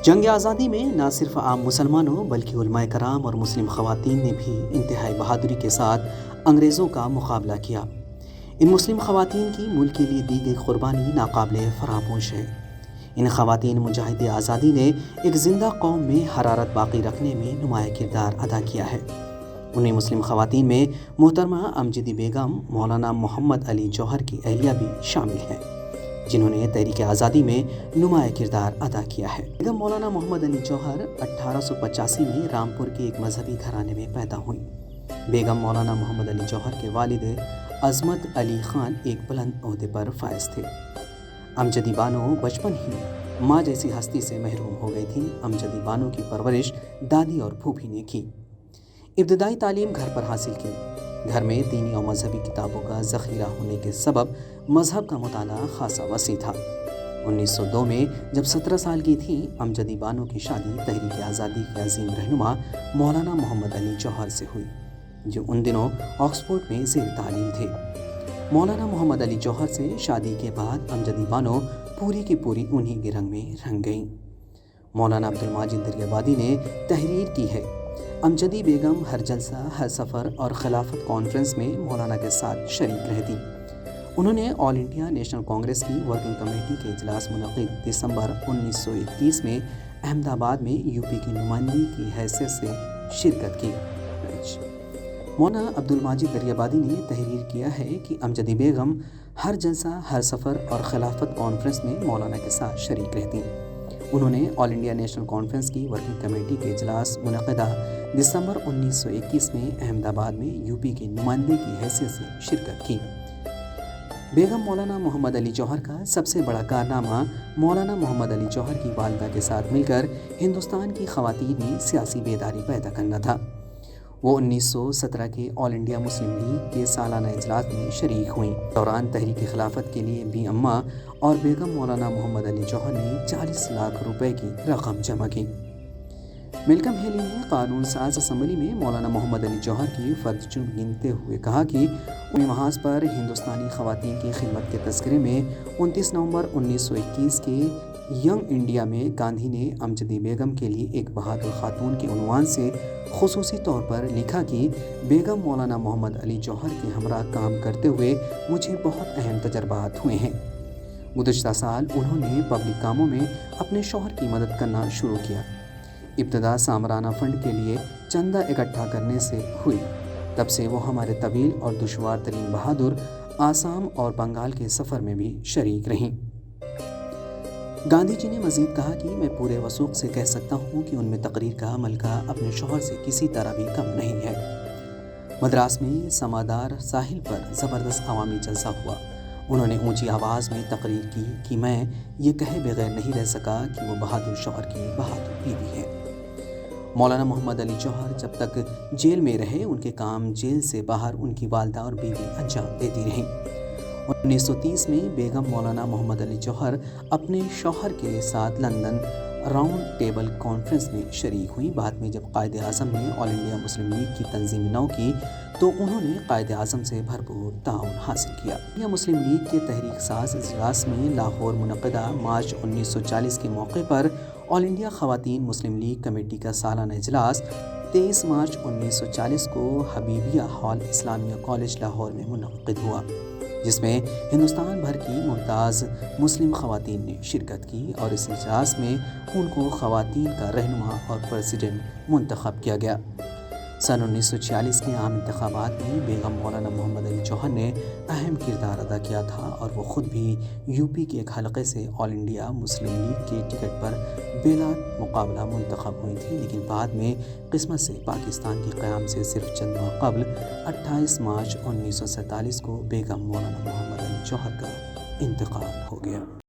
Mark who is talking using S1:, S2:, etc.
S1: جنگ آزادی میں نہ صرف عام مسلمانوں بلکہ علماء کرام اور مسلم خواتین نے بھی انتہائی بہادری کے ساتھ انگریزوں کا مقابلہ کیا۔ ان مسلم خواتین کی ملک کے لیے دی گئی قربانی ناقابل فراموش ہے۔ ان خواتین مجاہد آزادی نے ایک زندہ قوم میں حرارت باقی رکھنے میں نمایاں کردار ادا کیا ہے۔ انہیں مسلم خواتین میں محترمہ امجدی بیگم مولانا محمد علی جوہر کی اہلیہ بھی شامل ہیں، جنہوں نے تحریک آزادی میں نمایاں کردار ادا کیا ہے۔ بیگم مولانا محمد علی جوہر 1885 میں رامپور کے ایک مذہبی گھرانے میں پیدا ہوئیں۔ بیگم مولانا محمد علی جوہر کے والد عظمت علی خان ایک بلند عہدے پر فائز تھے۔ امجدی بانو بچپن ہی ماں جیسی ہستی سے محروم ہو گئی تھیں۔ امجدی بانو کی پرورش دادی اور پھوپھی نے کی۔ ابتدائی تعلیم گھر پر حاصل کی۔ گھر میں دینی اور مذہبی کتابوں کا ذخیرہ ہونے کے سبب مذہب کا مطالعہ خاصا وسیع تھا۔ 1902 میں جب 17 سال کی تھیں، امجدی بانو کی شادی تحریک آزادی کے عظیم رہنما مولانا محمد علی جوہر سے ہوئی، جو ان دنوں آکسفورڈ میں زیر تعلیم تھے۔ مولانا محمد علی جوہر سے شادی کے بعد امجدی بانو پوری کی پوری انہی کے رنگ میں رنگ گئیں۔ مولانا عبدالماجد دریابادی نے تحریر کی ہے، امجدی بیگم ہر جلسہ، ہر سفر اور خلافت کانفرنس میں مولانا کے ساتھ شریک رہتی۔ انہوں نے آل انڈیا نیشنل کانگریس کی ورکنگ کمیٹی کے اجلاس منعقد دسمبر 1921 میں احمد آباد میں یوپی کی نمائندگی کی حیثیت سے شرکت کی۔ مولانا عبدالماجد دریابادی نے تحریر کیا ہے کہ امجدی بیگم ہر جلسہ، ہر سفر اور خلافت کانفرنس میں مولانا کے ساتھ شریک رہتی۔ انہوں نے آل انڈیا نیشنل کانفرنس کی ورکنگ کمیٹی کے اجلاس منعقدہ دسمبر 1921 میں احمد آباد میں یوپی کی نمائندگی کی حیثیت سے شرکت کی۔ بیگم مولانا محمد علی جوہر کا سب سے بڑا کارنامہ مولانا محمد علی جوہر کی والدہ کے ساتھ مل کر ہندوستان کی خواتین میں سیاسی بیداری پیدا کرنا تھا۔ وہ 1917 کے آل انڈیا مسلم لیگ کے سالانہ اجلاس میں شریک ہوئیں۔ دوران تحریک خلافت کے لیے بی اماں اور بیگم مولانا محمد علی جوہر نے 40 لاکھ روپے کی رقم جمع کی۔ ملکم ہیلی نے قانون ساز اسمبلی میں مولانا محمد علی جوہر کی فرد چن گنتے ہوئے کہا کہ انہیں محاذ پر ہندوستانی خواتین کی خدمت کے تذکرے میں 29 نومبر 1921 کے ینگ انڈیا میں گاندھی نے امجدی بیگم کے لیے ایک بہادر خاتون کے عنوان سے خصوصی طور پر لکھا کہ بیگم مولانا محمد علی جوہر کے ہمراہ کام کرتے ہوئے مجھے بہت اہم تجربات ہوئے ہیں۔ گزشتہ سال انہوں نے پبلک کاموں میں اپنے شوہر کی مدد کرنا شروع کیا۔ ابتدا سامرانہ فنڈ کے لیے چندہ اکٹھا کرنے سے ہوئی، تب سے وہ ہمارے طویل اور دشوار ترین بہادر آسام اور بنگال کے سفر میں بھی شریک رہیں۔ گاندھی جی نے مزید کہا کہ میں پورے وثوق سے کہہ سکتا ہوں کہ ان میں تقریر کا ملکہ اپنے شوہر سے کسی طرح بھی کم نہیں ہے۔ مدراس میں سمادار ساحل پر زبردست عوامی جلسہ ہوا۔ انہوں نے اونچی آواز میں تقریر کی کہ میں یہ کہے بغیر نہیں رہ سکا کہ وہ بہادر شوہر کی بہادر بیوی ہے۔ مولانا محمد علی جوہر جب تک جیل میں رہے، ان کے کام جیل سے باہر ان کی والدہ اور بیوی انجام دیتی رہیں۔ 1930 میں بیگم مولانا محمد علی جوہر اپنے شوہر کے ساتھ لندن راؤنڈ ٹیبل کانفرنس میں شریک ہوئیں۔ بعد میں جب قائد اعظم نے آل انڈیا مسلم لیگ کی تنظیم نو کی تو انہوں نے قائد اعظم سے بھرپور تعاون حاصل کیا۔ یہ مسلم لیگ کے تحریک ساز اجلاس میں لاہور منعقدہ مارچ 1940 کے موقع پر آل انڈیا خواتین مسلم لیگ کمیٹی کا سالانہ اجلاس 23 مارچ 1940 کو حبیبیہ ہال اسلامیہ کالج لاہور میں منعقد ہوا، جس میں ہندوستان بھر کی ممتاز مسلم خواتین نے شرکت کی اور اس اجلاس میں ان کو خواتین کا رہنما اور پریزیڈنٹ منتخب کیا گیا۔ سن 1946 کے عام انتخابات میں بیگم مولانا محمد علی جوہر نے اہم کردار ادا کیا تھا اور وہ خود بھی یوپی کے ایک حلقے سے آل انڈیا مسلم لیگ کے ٹکٹ پر بلا مقابلہ منتخب ہوئی تھی، لیکن بعد میں قسمت سے پاکستان کے قیام سے صرف چند ماہ قبل 28 مارچ 1947 کو بیگم مولانا محمد علی جوہر کا انتقال ہو گیا۔